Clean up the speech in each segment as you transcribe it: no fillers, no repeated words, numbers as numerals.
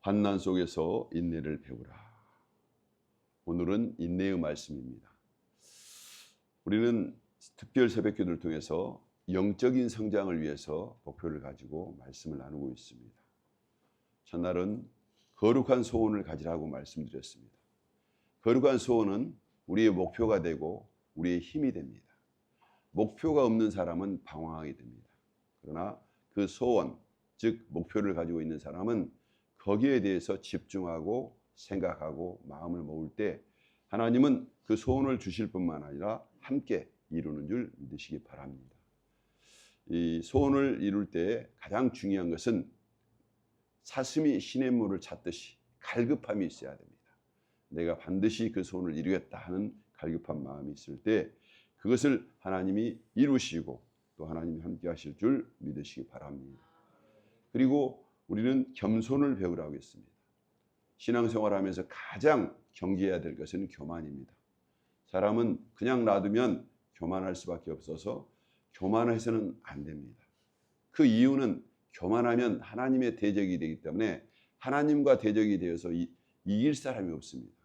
환난 속에서 인내를 배우라. 오늘은 인내의 말씀입니다. 우리는 특별 새벽기도를 통해서 영적인 성장을 위해서 목표를 가지고 말씀을 나누고 있습니다. 첫날은 거룩한 소원을 가지라고 말씀드렸습니다. 거룩한 소원은 우리의 목표가 되고 우리의 힘이 됩니다. 목표가 없는 사람은 방황하게 됩니다. 그러나 그 소원, 즉 목표를 가지고 있는 사람은 거기에 대해서 집중하고 생각하고 마음을 모을 때 하나님은 그 소원을 주실 뿐만 아니라 함께 이루는 줄 믿으시기 바랍니다. 이 소원을 이룰 때 가장 중요한 것은 사슴이 시냇물을 찾듯이 갈급함이 있어야 됩니다. 내가 반드시 그 소원을 이루겠다 하는 갈급한 마음이 있을 때 그것을 하나님이 이루시고 또 하나님이 함께 하실 줄 믿으시기 바랍니다. 그리고 우리는 겸손을 배우라고 했습니다. 신앙생활하면서 가장 경계해야 될 것은 교만입니다. 사람은 그냥 놔두면 교만할 수밖에 없어서 교만해서는 안 됩니다. 그 이유는 교만하면 하나님의 대적이 되기 때문에 하나님과 대적이 되어서 이길 사람이 없습니다.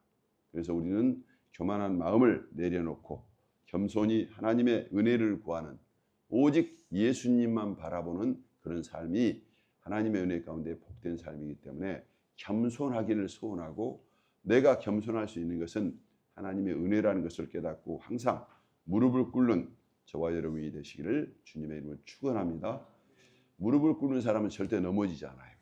그래서 우리는 교만한 마음을 내려놓고 겸손히 하나님의 은혜를 구하는 오직 예수님만 바라보는 그런 삶이 하나님의 은혜 가운데 복된 삶이기 때문에 겸손하기를 소원하고 내가 겸손할 수 있는 것은 하나님의 은혜라는 것을 깨닫고 항상 무릎을 꿇는 저와 여러분이 되시기를 주님의 이름으로 축원합니다. 무릎을 꿇는 사람은 절대 넘어지지 않아요.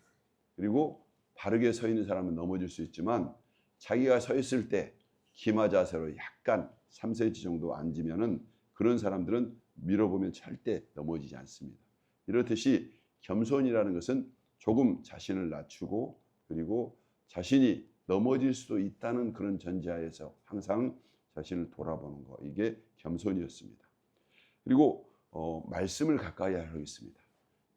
그리고 바르게 서 있는 사람은 넘어질 수 있지만 자기가 서 있을 때 기마 자세로 약간 3cm 정도 앉으면은 그런 사람들은 밀어보면 절대 넘어지지 않습니다. 이렇듯이 겸손이라는 것은 조금 자신을 낮추고 그리고 자신이 넘어질 수도 있다는 그런 전제하에서 항상 자신을 돌아보는 것, 이게 겸손이었습니다. 그리고 말씀을 가까이 하고 있습니다.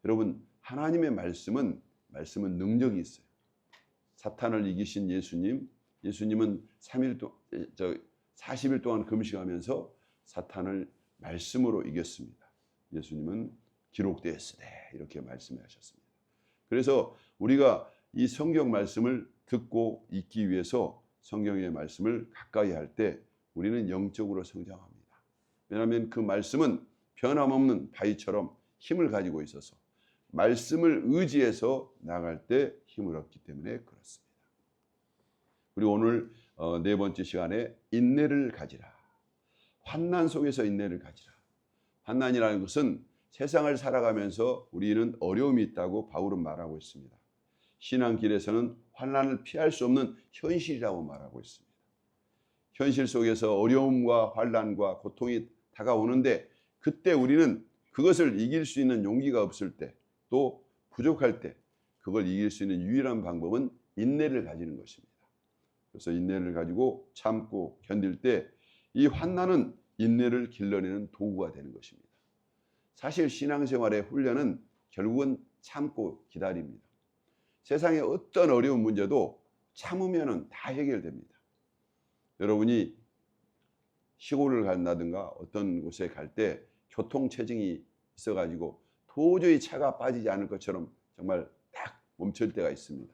여러분, 하나님의 말씀은 능력이 있어요. 사탄을 이기신 예수님은 40일 동안 금식하면서 사탄을 말씀으로 이겼습니다. 예수님은 기록되었으되 이렇게 말씀하셨습니다. 그래서 우리가 이 성경 말씀을 듣고 읽기 위해서 성경의 말씀을 가까이 할 때 우리는 영적으로 성장합니다. 왜냐하면 그 말씀은 변함없는 바위처럼 힘을 가지고 있어서 말씀을 의지해서 나갈 때 힘을 얻기 때문에 그렇습니다. 그리고 오늘 네 번째 시간에 인내를 가지라. 환난 속에서 인내를 가지라. 환난이라는 것은 세상을 살아가면서 우리는 어려움이 있다고 바울은 말하고 있습니다. 신앙길에서는 환난을 피할 수 없는 현실이라고 말하고 있습니다. 현실 속에서 어려움과 환난과 고통이 다가오는데 그때 우리는 그것을 이길 수 있는 용기가 없을 때 또 부족할 때 그걸 이길 수 있는 유일한 방법은 인내를 가지는 것입니다. 그래서 인내를 가지고 참고 견딜 때 이 환난은 인내를 길러내는 도구가 되는 것입니다. 사실 신앙생활의 훈련은 결국은 참고 기다립니다. 세상의 어떤 어려운 문제도 참으면 다 해결됩니다. 여러분이 시골을 간다든가 어떤 곳에 갈 때 교통체증이 있어가지고 도저히 차가 빠지지 않을 것처럼 정말 딱 멈출 때가 있습니다.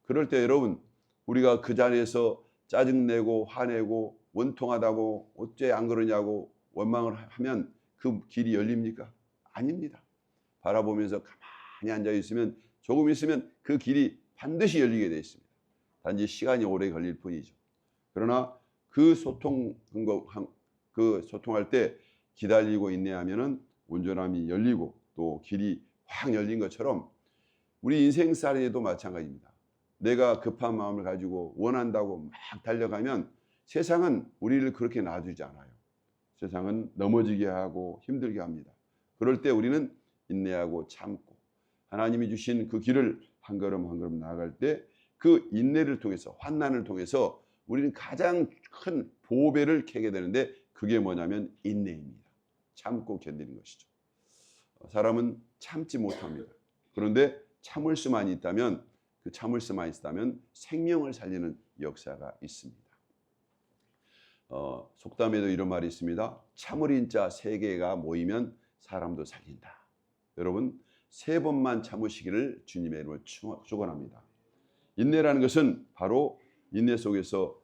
그럴 때 여러분, 우리가 그 자리에서 짜증내고 화내고 원통하다고 어째 안 그러냐고 원망을 하면 그 길이 열립니까? 아닙니다. 바라보면서 가만히 앉아 있으면 조금 있으면 그 길이 반드시 열리게 되어 있습니다. 단지 시간이 오래 걸릴 뿐이죠. 그러나 그 소통할 때 기다리고 인내하면은 온전함이 열리고 또 길이 확 열린 것처럼 우리 인생살이도 마찬가지입니다. 내가 급한 마음을 가지고 원한다고 막 달려가면 세상은 우리를 그렇게 놔두지 않아요. 세상은 넘어지게 하고 힘들게 합니다. 그럴 때 우리는 인내하고 참고 하나님이 주신 그 길을 한 걸음 한 걸음 나아갈 때 그 인내를 통해서 환난을 통해서 우리는 가장 큰 보배를 캐게 되는데 그게 뭐냐면 인내입니다. 참고 견디는 것이죠. 사람은 참지 못합니다. 그런데 참을 수만 있다면 그 참을 수만 있다면 생명을 살리는 역사가 있습니다. 속담에도 이런 말이 있습니다. 참을인 자 3개가 모이면 사람도 살린다. 여러분 3번만 참으시기를 주님의 이름으로 축원합니다. 인내라는 것은 바로 인내 속에서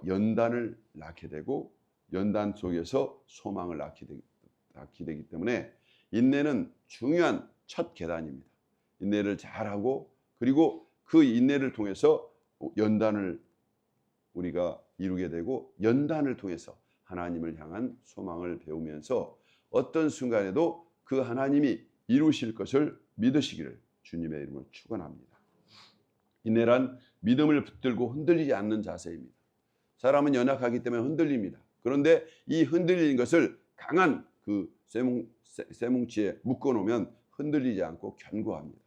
연단을 낳게 되고 연단 속에서 소망을 낳게 되기 때문에 인내는 중요한 첫 계단입니다. 인내를 잘하고 그리고 그 인내를 통해서 연단을 우리가 이루게 되고 연단을 통해서 하나님을 향한 소망을 배우면서 어떤 순간에도 그 하나님이 이루실 것을 믿으시기를 주님의 이름으로 축원합니다. 인내란 믿음을 붙들고 흔들리지 않는 자세입니다. 사람은 연약하기 때문에 흔들립니다. 그런데 이 흔들리는 것을 강한 그 쇠뭉치에 묶어놓으면 흔들리지 않고 견고합니다.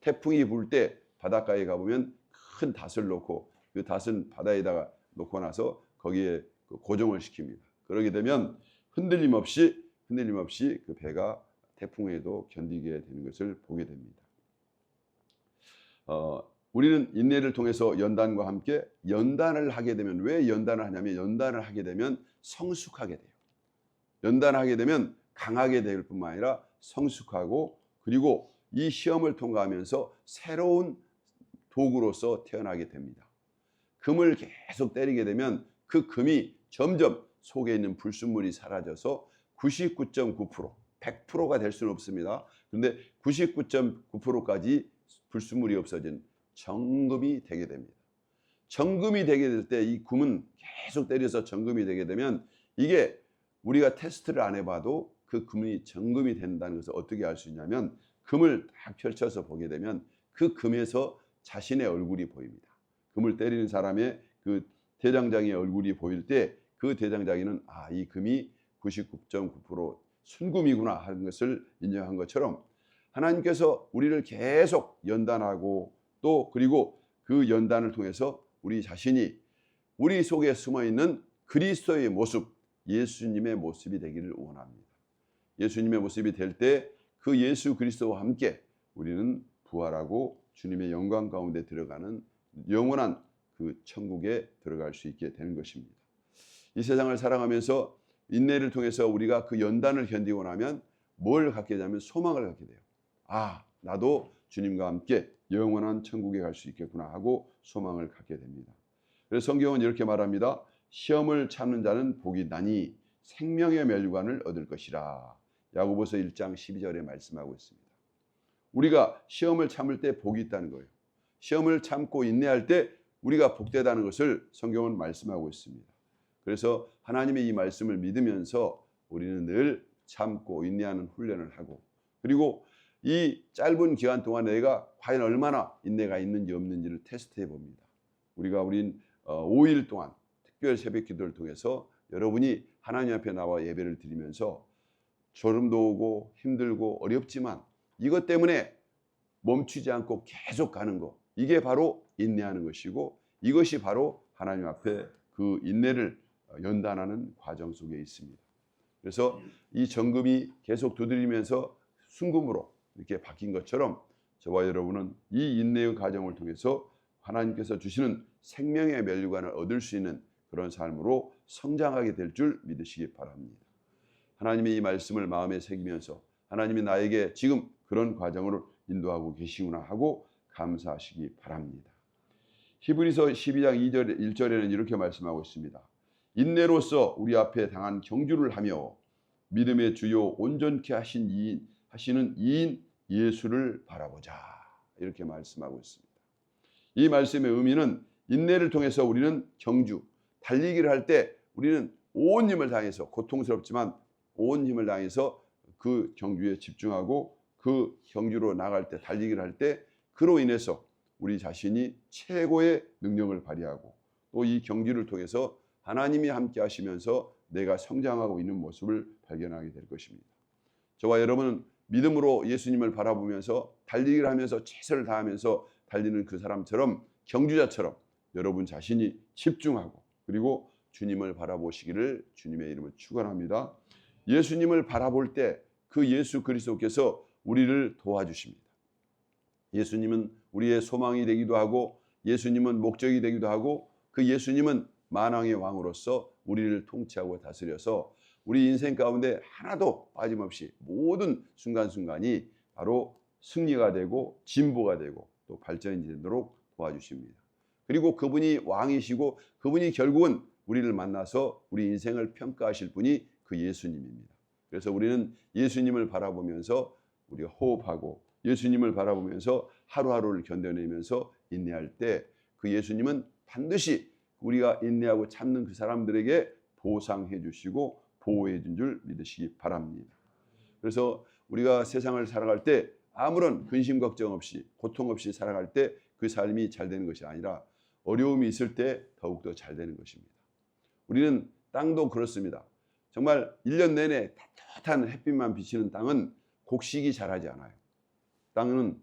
태풍이 불 때 바닷가에 가보면 큰 닷을 놓고 그 닷은 바다에다가 놓고 나서 거기에 고정을 시킵니다. 그러게 되면 흔들림 없이 그 배가 태풍에도 견디게 되는 것을 보게 됩니다. 우리는 인내를 통해서 연단과 함께 연단을 하게 되면 왜 연단을 하냐면 연단을 하게 되면 성숙하게 돼요. 연단하게 되면 강하게 될 뿐만 아니라 성숙하고 그리고 이 시험을 통과하면서 새로운 도구로서 태어나게 됩니다. 금을 계속 때리게 되면 그 금이 점점 속에 있는 불순물이 사라져서 99.9%, 100%가 될 수는 없습니다. 그런데 99.9%까지 불순물이 없어진 정금이 되게 됩니다. 정금이 되게 될 때 이 금은 계속 때려서 정금이 되게 되면 이게 우리가 테스트를 안 해봐도 그 금이 정금이 된다는 것을 어떻게 알 수 있냐면 금을 딱 펼쳐서 보게 되면 그 금에서 자신의 얼굴이 보입니다. 금을 때리는 사람의 그 대장장이의 얼굴이 보일 때 그 대장장이는 이 금이 99.9% 순금이구나 하는 것을 인정한 것처럼 하나님께서 우리를 계속 연단하고 또 그리고 그 연단을 통해서 우리 자신이 우리 속에 숨어있는 그리스도의 모습, 예수님의 모습이 되기를 원합니다. 예수님의 모습이 될 때 그 예수 그리스도와 함께 우리는 부활하고 주님의 영광 가운데 들어가는 영원한 그 천국에 들어갈 수 있게 되는 것입니다. 이 세상을 살아가면서 인내를 통해서 우리가 그 연단을 견디고 나면 뭘 갖게 되냐면 소망을 갖게 돼요. 나도 주님과 함께 영원한 천국에 갈 수 있겠구나 하고 소망을 갖게 됩니다. 그래서 성경은 이렇게 말합니다. 시험을 참는 자는 복이 나니 생명의 멸류관을 얻을 것이라. 야고보서 1장 12절에 말씀하고 있습니다. 우리가 시험을 참을 때 복이 있다는 거예요. 시험을 참고 인내할 때 우리가 복되다는 것을 성경은 말씀하고 있습니다. 그래서 하나님의 이 말씀을 믿으면서 우리는 늘 참고 인내하는 훈련을 하고 그리고 이 짧은 기간 동안 내가 과연 얼마나 인내가 있는지 없는지를 테스트해 봅니다. 우린 5일 동안 특별 새벽 기도를 통해서 여러분이 하나님 앞에 나와 예배를 드리면서 졸음도 오고 힘들고 어렵지만 이것 때문에 멈추지 않고 계속 가는 것, 이게 바로 인내하는 것이고 이것이 바로 하나님 앞에 그 인내를 연단하는 과정 속에 있습니다. 그래서 이 정금이 계속 두드리면서 순금으로 이렇게 바뀐 것처럼 저와 여러분은 이 인내의 과정을 통해서 하나님께서 주시는 생명의 멸류관을 얻을 수 있는 그런 삶으로 성장하게 될 줄 믿으시기 바랍니다. 하나님의 이 말씀을 마음에 새기면서 하나님이 나에게 지금 그런 과정을 인도하고 계시구나 하고 감사하시기 바랍니다. 히브리서 12장 1절에는 이렇게 말씀하고 있습니다. 인내로서 우리 앞에 당한 경주를 하며 믿음의 주요 온전케 하시는 이인 예수를 바라보자. 이렇게 말씀하고 있습니다. 이 말씀의 의미는 인내를 통해서 우리는 경주, 달리기를 할 때 우리는 온 힘을 다해서 고통스럽지만 온 힘을 다해서 그 경주에 집중하고 그 경주로 나갈 때 달리기를 할 때 그로 인해서 우리 자신이 최고의 능력을 발휘하고 또 이 경주를 통해서 하나님이 함께 하시면서 내가 성장하고 있는 모습을 발견하게 될 것입니다. 저와 여러분은 믿음으로 예수님을 바라보면서 달리기를 하면서 최선을 다하면서 달리는 그 사람처럼 경주자처럼 여러분 자신이 집중하고 그리고 주님을 바라보시기를 주님의 이름으로 축원합니다. 예수님을 바라볼 때 그 예수 그리스도께서 우리를 도와주십니다. 예수님은 우리의 소망이 되기도 하고 예수님은 목적이 되기도 하고 그 예수님은 만왕의 왕으로서 우리를 통치하고 다스려서 우리 인생 가운데 하나도 빠짐없이 모든 순간순간이 바로 승리가 되고 진보가 되고 또 발전이 되도록 도와주십니다. 그리고 그분이 왕이시고 그분이 결국은 우리를 만나서 우리 인생을 평가하실 분이 그 예수님입니다. 그래서 우리는 예수님을 바라보면서 우리가 호흡하고 예수님을 바라보면서 하루하루를 견뎌내면서 인내할 때 그 예수님은 반드시 우리가 인내하고 참는 그 사람들에게 보상해 주시고 보호해 준 줄 믿으시기 바랍니다. 그래서 우리가 세상을 살아갈 때 아무런 근심 걱정 없이 고통 없이 살아갈 때 그 삶이 잘 되는 것이 아니라 어려움이 있을 때 더욱더 잘 되는 것입니다. 우리는 땅도 그렇습니다. 정말 1년 내내 따뜻한 햇빛만 비치는 땅은 곡식이 자라지 않아요. 땅은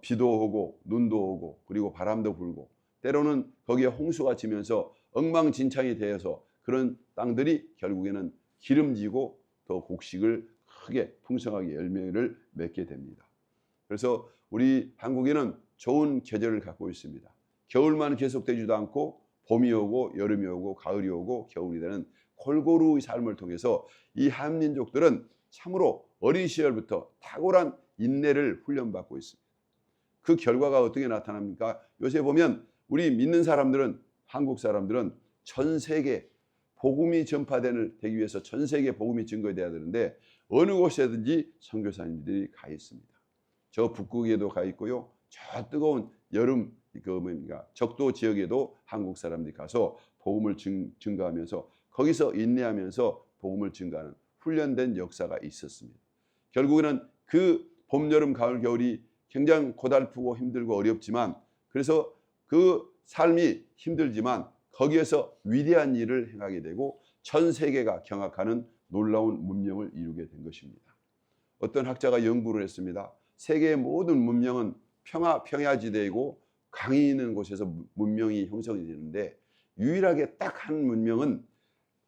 비도 오고 눈도 오고 그리고 바람도 불고 때로는 거기에 홍수가 치면서 엉망진창이 되어서 그런 땅들이 결국에는 기름지고 더 곡식을 크게 풍성하게 열매를 맺게 됩니다. 그래서 우리 한국에는 좋은 계절을 갖고 있습니다. 겨울만 계속되지도 않고 봄이 오고 여름이 오고 가을이 오고 겨울이 되는 골고루 삶을 통해서 이 한민족들은 참으로 어린 시절부터 탁월한 인내를 훈련받고 있습니다. 그 결과가 어떻게 나타납니까? 요새 보면 우리 믿는 사람들은 한국 사람들은 전 세계 복음이 전파되기 위해서 전 세계 복음이 증거돼야 되는데 어느 곳에든지 선교사님들이 가 있습니다. 저 북극에도 가 있고요. 저 뜨거운 여름 적도 지역에도 한국 사람들이 가서 복음을 증거하면서 거기서 인내하면서 복음을 증거하는 훈련된 역사가 있었습니다. 결국에는 그 봄, 여름, 가을, 겨울이 굉장히 고달프고 힘들고 어렵지만 그래서 그 삶이 힘들지만 거기에서 위대한 일을 행하게 되고 전 세계가 경악하는 놀라운 문명을 이루게 된 것입니다. 어떤 학자가 연구를 했습니다. 세계의 모든 문명은 평야지대이고 강이 있는 곳에서 문명이 형성이 되는데 유일하게 딱 한 문명은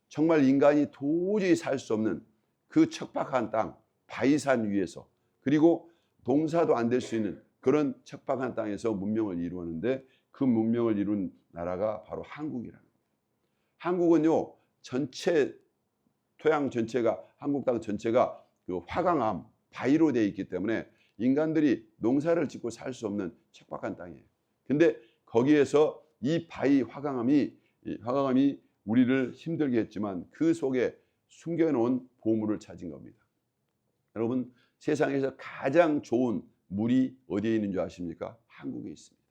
정말 인간이 도저히 살 수 없는 그 척박한 땅, 바위산 위에서 그리고 농사도 안 될 수 있는 그런 척박한 땅에서 문명을 이루었는데 그 문명을 이룬 나라가 바로 한국이라는 겁니다. 한국은요, 전체 토양 전체가 한국 땅 전체가 그 화강암, 바위로 되어 있기 때문에 인간들이 농사를 짓고 살 수 없는 척박한 땅이에요. 근데 거기에서 이 바위 화강암이 우리를 힘들게 했지만 그 속에 숨겨놓은 보물을 찾은 겁니다. 여러분, 세상에서 가장 좋은 물이 어디에 있는 줄 아십니까? 한국에 있습니다.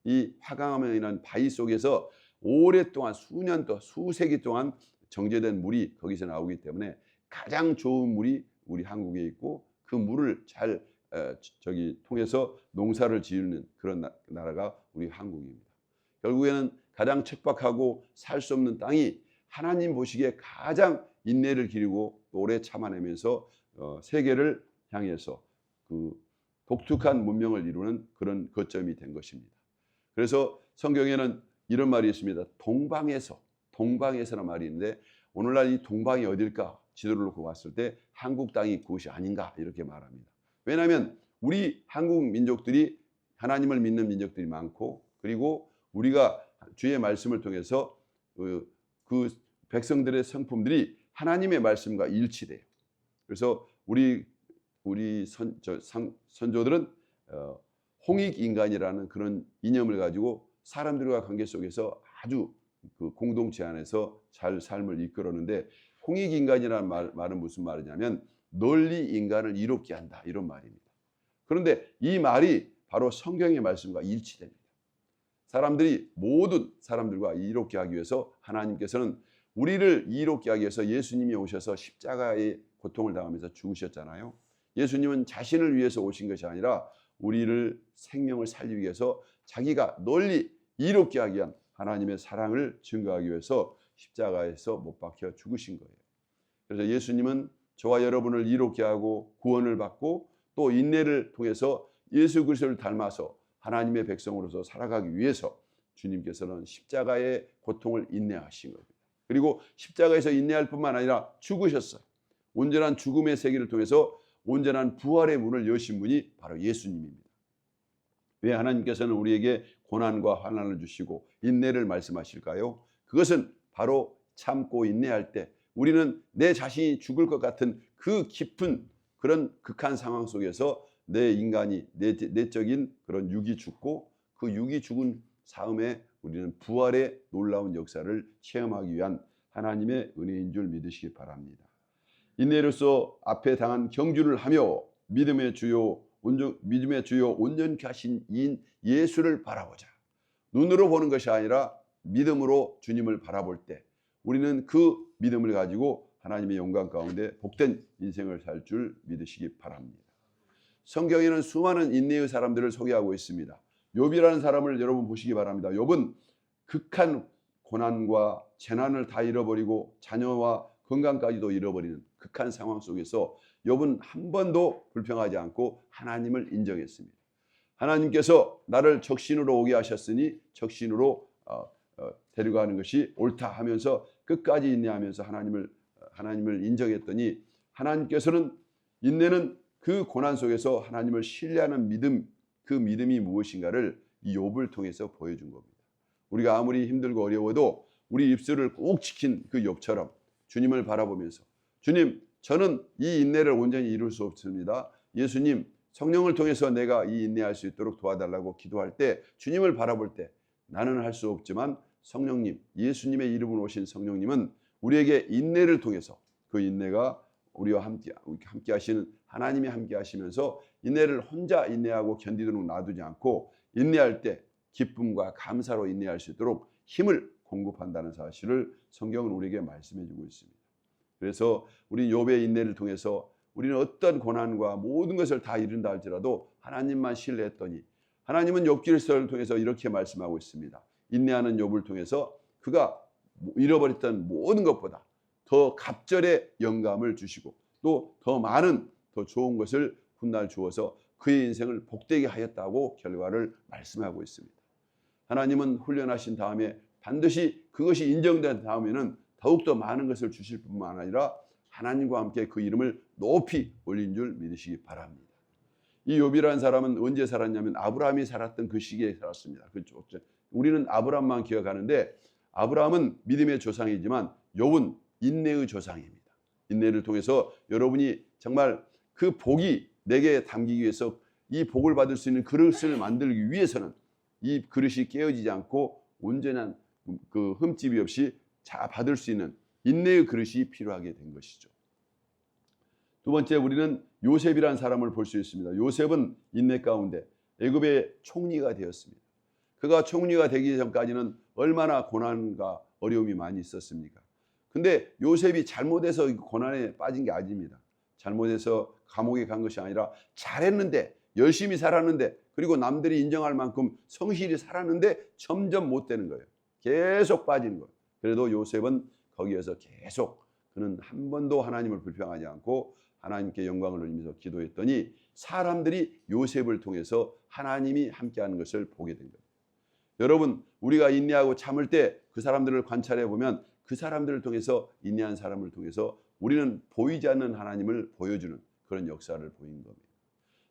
이 화강암이라는 바위 속에서 오랫동안 수년 또 수세기 동안 정제된 물이 거기서 나오기 때문에 가장 좋은 물이 우리 한국에 있고 그 물을 잘 통해서 농사를 지으는 그런 나라가 우리 한국입니다. 결국에는 가장 척박하고 살 수 없는 땅이 하나님 보시기에 가장 인내를 기르고 오래 참아내면서 세계를 향해서 그 독특한 문명을 이루는 그런 거점이 된 것입니다. 그래서 성경에는 이런 말이 있습니다. 동방에서라는 말이 있는데 오늘날 이 동방이 어딜까? 지도를 놓고 봤을 때 한국 땅이 그것이 아닌가 이렇게 말합니다. 왜냐하면 우리 한국 민족들이 하나님을 믿는 민족들이 많고 그리고 우리가 주의 말씀을 통해서 그 백성들의 성품들이 하나님의 말씀과 일치돼요. 그래서 우리 선조들은 홍익인간이라는 그런 이념을 가지고 사람들과 관계 속에서 아주 그 공동체 안에서 잘 삶을 이끌었는데 홍익인간이라는 말은 무슨 말이냐면 널리 인간을 이롭게 한다 이런 말입니다. 그런데 이 말이 바로 성경의 말씀과 일치됩니다. 모든 사람들과 이롭게 하기 위해서 하나님께서는 우리를 이롭게 하기 위해서 예수님이 오셔서 십자가의 고통을 당하면서 죽으셨잖아요. 예수님은 자신을 위해서 오신 것이 아니라 우리를 생명을 살리기 위해서 자기가 널리 이롭게 하기 위한 하나님의 사랑을 증거하기 위해서 십자가에서 못 박혀 죽으신 거예요. 그래서 예수님은 저와 여러분을 이롭게 하고 구원을 받고 또 인내를 통해서 예수 그리스도를 닮아서 하나님의 백성으로서 살아가기 위해서 주님께서는 십자가의 고통을 인내하신 겁니다. 그리고 십자가에서 인내할 뿐만 아니라 죽으셨어요. 온전한 죽음의 세계를 통해서 온전한 부활의 문을 여신 분이 바로 예수님입니다. 왜 하나님께서는 우리에게 고난과 환난을 주시고 인내를 말씀하실까요? 그것은 바로 참고 인내할 때 우리는 내 자신이 죽을 것 같은 그 깊은 그런 극한 상황 속에서 내 인간이 내적인 그런 육이 죽고 그 육이 죽은 삶에 우리는 부활의 놀라운 역사를 체험하기 위한 하나님의 은혜인 줄 믿으시기 바랍니다. 인내로서 앞에 당한 경주를 하며 믿음의 주요 온전케 하신 이인 예수를 바라보자. 눈으로 보는 것이 아니라 믿음으로 주님을 바라볼 때 우리는 그 믿음을 가지고 하나님의 영광 가운데 복된 인생을 살 줄 믿으시기 바랍니다. 성경에는 수많은 인내의 사람들을 소개하고 있습니다. 욥이라는 사람을 여러분 보시기 바랍니다. 욥은 극한 고난과 재난을 다 잃어버리고 자녀와 건강까지도 잃어버리는 극한 상황 속에서 욥은 한 번도 불평하지 않고 하나님을 인정했습니다. 하나님께서 나를 적신으로 오게 하셨으니 적신으로 데려가는 것이 옳다 하면서 끝까지 인내하면서 하나님을 인정했더니 하나님께서는 인내는 그 고난 속에서 하나님을 신뢰하는 믿음, 그 믿음이 무엇인가를 이 욥을 통해서 보여준 겁니다. 우리가 아무리 힘들고 어려워도 우리 입술을 꼭 지킨 그 욥처럼 주님을 바라보면서 주님, 저는 이 인내를 온전히 이룰 수 없습니다. 예수님, 성령을 통해서 내가 이 인내할 수 있도록 도와달라고 기도할 때 주님을 바라볼 때 나는 할 수 없지만 성령님, 예수님의 이름으로 오신 성령님은 우리에게 인내를 통해서 그 인내가 우리와 함께 하시는 하나님이 함께 하시면서 인내를 혼자 인내하고 견디도록 놔두지 않고 인내할 때 기쁨과 감사로 인내할 수 있도록 힘을 공급한다는 사실을 성경은 우리에게 말씀해 주고 있습니다. 그래서 우리 욥의 인내를 통해서 우리는 어떤 고난과 모든 것을 다 이룬다 할지라도 하나님만 신뢰했더니 하나님은 욥기를 통해서 이렇게 말씀하고 있습니다. 인내하는 욥을 통해서 그가 잃어버렸던 모든 것보다 더 갑절의 영감을 주시고 또 더 많은 더 좋은 것을 훗날 주어서 그의 인생을 복되게 하였다고 결과를 말씀하고 있습니다. 하나님은 훈련하신 다음에 반드시 그것이 인정된 다음에는 더욱더 많은 것을 주실 뿐만 아니라 하나님과 함께 그 이름을 높이 올린 줄 믿으시기 바랍니다. 이 욥이라는 사람은 언제 살았냐면 아브라함이 살았던 그 시기에 살았습니다. 그렇죠? 우리는 아브라함만 기억하는데 아브라함은 믿음의 조상이지만 욥은 인내의 조상입니다. 인내를 통해서 여러분이 정말 그 복이 내게 담기기 위해서 이 복을 받을 수 있는 그릇을 만들기 위해서는 이 그릇이 깨어지지 않고 온전한 그 흠집이 없이 잘 받을 수 있는 인내의 그릇이 필요하게 된 것이죠. 두 번째, 우리는 요셉이라는 사람을 볼 수 있습니다. 요셉은 인내 가운데 애굽의 총리가 되었습니다. 그가 총리가 되기 전까지는 얼마나 고난과 어려움이 많이 있었습니까? 근데 요셉이 잘못해서 고난에 빠진 게 아닙니다. 잘못해서 감옥에 간 것이 아니라 잘했는데, 열심히 살았는데, 그리고 남들이 인정할 만큼 성실히 살았는데 점점 못 되는 거예요. 계속 빠지는 거예요. 그래도 요셉은 거기에서 계속 그는 한 번도 하나님을 불평하지 않고 하나님께 영광을 돌리면서 기도했더니 사람들이 요셉을 통해서 하나님이 함께하는 것을 보게 된 거예요. 여러분, 우리가 인내하고 참을 때 그 사람들을 관찰해 보면 그 사람들을 통해서 인내한 사람을 통해서 우리는 보이지 않는 하나님을 보여주는 그런 역사를 보인 겁니다.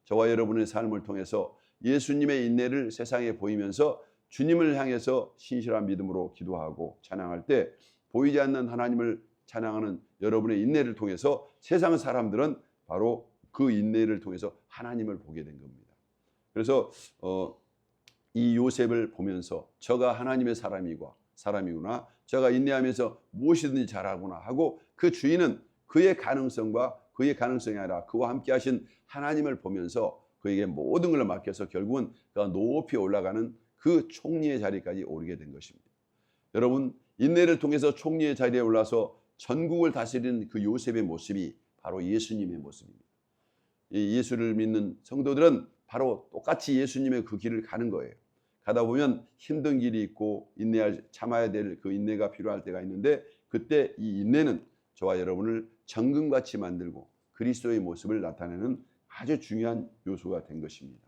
저와 여러분의 삶을 통해서 예수님의 인내를 세상에 보이면서 주님을 향해서 신실한 믿음으로 기도하고 찬양할 때 보이지 않는 하나님을 찬양하는 여러분의 인내를 통해서 세상 사람들은 바로 그 인내를 통해서 하나님을 보게 된 겁니다. 그래서 이 요셉을 보면서 저가 하나님의 사람이구나, 저가 인내하면서 무엇이든지 잘하구나 하고 그 주인은 그의 가능성이 아니라 그와 함께 하신 하나님을 보면서 그에게 모든 걸 맡겨서 결국은 그가 높이 올라가는 그 총리의 자리까지 오르게 된 것입니다. 여러분, 인내를 통해서 총리의 자리에 올라서 전국을 다스리는 그 요셉의 모습이 바로 예수님의 모습입니다. 이 예수를 믿는 성도들은 바로 똑같이 예수님의 그 길을 가는 거예요. 가다 보면 힘든 길이 있고 참아야 될 그 인내가 필요할 때가 있는데 그때 이 인내는 저와 여러분을 정금같이 만들고 그리스도의 모습을 나타내는 아주 중요한 요소가 된 것입니다.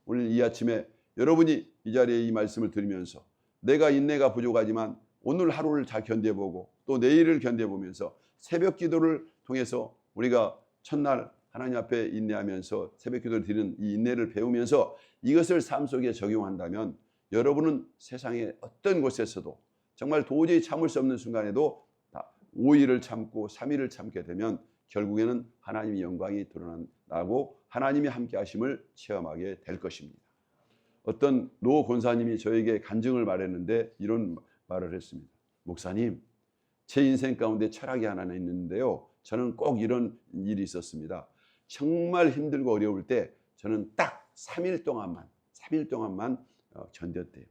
오늘 이 아침에 여러분이 이 자리에 이 말씀을 들으면서 내가 인내가 부족하지만 오늘 하루를 잘 견뎌보고 또 내일을 견뎌보면서 새벽 기도를 통해서 우리가 첫날 하나님 앞에 인내하면서 새벽 기도를 드리는 이 인내를 배우면서 이것을 삶 속에 적용한다면 여러분은 세상의 어떤 곳에서도 정말 도저히 참을 수 없는 순간에도 5일을 참고 3일을 참게 되면 결국에는 하나님의 영광이 드러나고 하나님의 함께 하심을 체험하게 될 것입니다. 어떤 노 권사님이 저에게 간증을 말했는데 이런 말을 했습니다. 목사님, 제 인생 가운데 철학이 하나 있는데요. 저는 꼭 이런 일이 있었습니다. 정말 힘들고 어려울 때 저는 딱 3일 동안만 견뎠대요.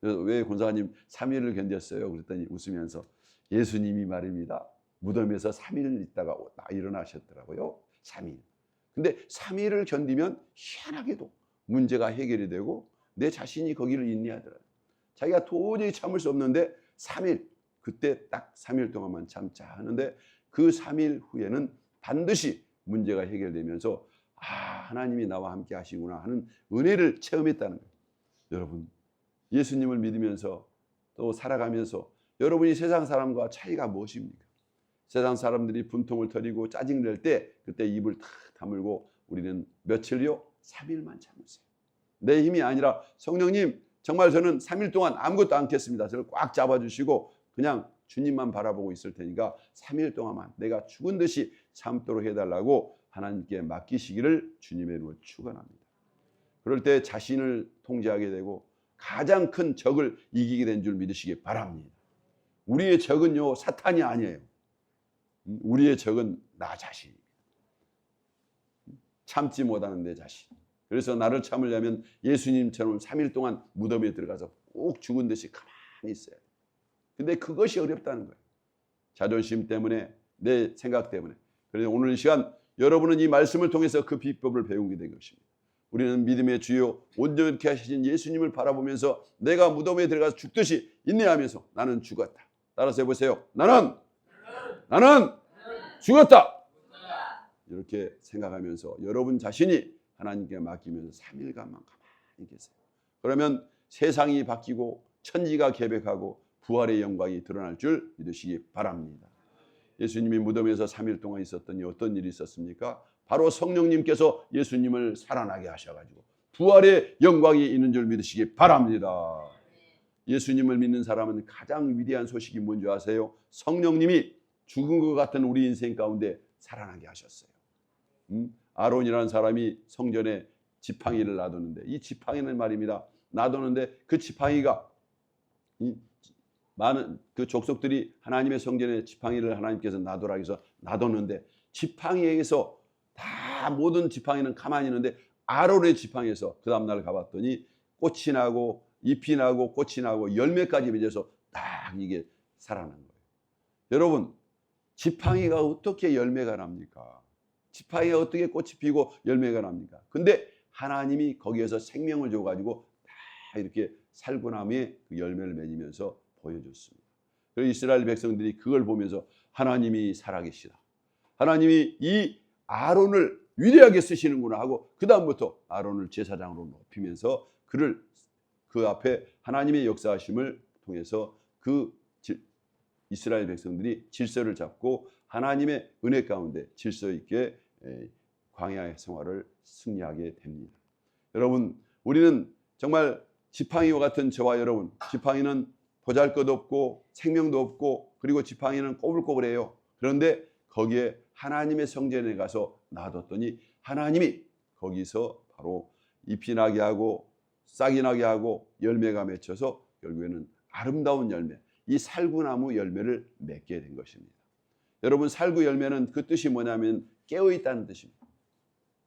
왜 권사님 3일을 견뎠어요? 그랬더니 웃으면서 예수님이 말입니다. 무덤에서 3일 있다가 일어나셨더라고요. 3일. 근데 3일을 견디면 희한하게도 문제가 해결이 되고 내 자신이 거기를 인내하더라고요. 자기가 도저히 참을 수 없는데 3일, 그때 딱 3일 동안만 참자 하는데 그 3일 후에는 반드시 문제가 해결되면서 하나님이 나와 함께 하시구나 하는 은혜를 체험했다는 거예요. 여러분, 예수님을 믿으면서 또 살아가면서 여러분이 세상 사람과 차이가 무엇입니까? 세상 사람들이 분통을 터리고 짜증낼 때 그때 입을 탁 다물고 우리는 며칠요? 3일만 참으세요. 내 힘이 아니라 성령님, 정말 저는 3일 동안 아무것도 않겠습니다. 저를 꽉 잡아주시고 그냥 주님만 바라보고 있을 테니까 3일 동안만 내가 죽은 듯이 참도록 해달라고 하나님께 맡기시기를 주님의 이름으로 축원합니다. 그럴 때 자신을 통제하게 되고 가장 큰 적을 이기게 된 줄 믿으시기 바랍니다. 우리의 적은요, 사탄이 아니에요. 우리의 적은 나 자신입니다. 참지 못하는 내 자신. 그래서 나를 참으려면 예수님처럼 3일 동안 무덤에 들어가서 꼭 죽은 듯이 가만히 있어야 돼요. 근데 그것이 어렵다는 거예요. 자존심 때문에, 내 생각 때문에. 그래서 오늘 이 시간 여러분은 이 말씀을 통해서 그 비법을 배우게 된 것입니다. 우리는 믿음의 주요 온전케 하신 예수님을 바라보면서 내가 무덤에 들어가서 죽듯이 인내하면서 나는 죽었다. 따라서 해보세요. 나는 죽었다. 이렇게 생각하면서 여러분 자신이 하나님께 맡기면서 3일간만 가만히 계세요. 그러면 세상이 바뀌고 천지가 개벽하고 부활의 영광이 드러날 줄 믿으시기 바랍니다. 예수님이 무덤에서 3일 동안 있었더니 어떤 일이 있었습니까? 바로 성령님께서 예수님을 살아나게 하셔가지고 부활의 영광이 있는 줄 믿으시기 바랍니다. 예수님을 믿는 사람은 가장 위대한 소식이 뭔지 아세요? 성령님이 죽은 것 같은 우리 인생 가운데 살아나게 하셨어요. 아론이라는 사람이 성전에 지팡이를 놔두는데 이 지팡이는 말입니다. 놔두는데 그 지팡이가 많은 그 족속들이 하나님의 성전에 지팡이를 하나님께서 놔두라 해서 놔뒀는데 지팡이에서 다 모든 지팡이는 가만히 있는데 아론의 지팡이에서 그 다음날 가봤더니 꽃이 나고 잎이 나고 꽃이 나고 열매까지 맺어서 딱 이게 살아난 거예요. 여러분, 지팡이가 어떻게 열매가 납니까? 지팡이가 어떻게 꽃이 피고 열매가 납니까? 근데 하나님이 거기에서 생명을 줘가지고 다 이렇게 살구나무에 그 열매를 맺으면서 보여줬습니다. 그래서 이스라엘 백성들이 그걸 보면서 하나님이 살아계시다. 하나님이 이 아론을 위대하게 쓰시는구나 하고 그 다음부터 아론을 제사장으로 높이면서 그를 그 앞에 하나님의 역사하심을 통해서 그 이스라엘 백성들이 질서를 잡고 하나님의 은혜 가운데 질서 있게 광야의 생활을 승리하게 됩니다. 여러분, 우리는 정말 지팡이와 같은 저와 여러분, 지팡이는 보잘것없고 생명도 없고 그리고 지팡이는 꼬불꼬불해요. 그런데 거기에 하나님의 성전에 가서 놔뒀더니 하나님이 거기서 바로 잎이 나게 하고 싹이 나게 하고 열매가 맺혀서 결국에는 아름다운 열매, 이 살구나무 열매를 맺게 된 것입니다. 여러분, 살구 열매는 그 뜻이 뭐냐면 깨어있다는 뜻입니다.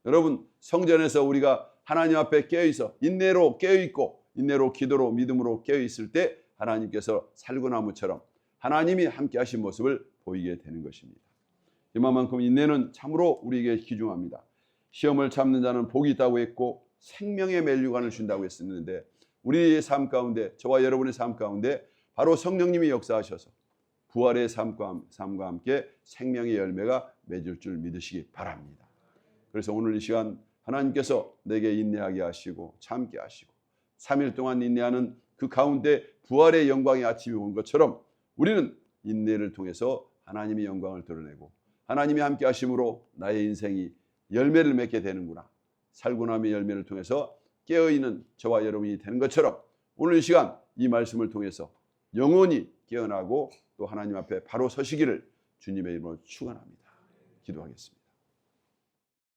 여러분, 성전에서 우리가 하나님 앞에 깨어있어 인내로 깨어있고 인내로 기도로 믿음으로 깨어있을 때 하나님께서 살구나무처럼 하나님이 함께 하신 모습을 보이게 되는 것입니다. 이만큼 인내는 참으로 우리에게 귀중합니다. 시험을 참는 자는 복이 있다고 했고 생명의 멸류관을 준다고 했었는데 우리의 삶 가운데, 저와 여러분의 삶 가운데 바로 성령님이 역사하셔서 부활의 삶과 함께 생명의 열매가 맺을 줄 믿으시기 바랍니다. 그래서 오늘 이 시간 하나님께서 내게 인내하게 하시고 참게 하시고 3일 동안 인내하는 그 가운데 부활의 영광의 아침이 온 것처럼 우리는 인내를 통해서 하나님의 영광을 드러내고 하나님이 함께 하심으로 나의 인생이 열매를 맺게 되는구나. 살구나무의 열매를 통해서 깨어있는 저와 여러분이 되는 것처럼 오늘 이 시간 이 말씀을 통해서 영원히 깨어나고 또 하나님 앞에 바로 서시기를 주님의 이름으로 축원합니다. 기도하겠습니다.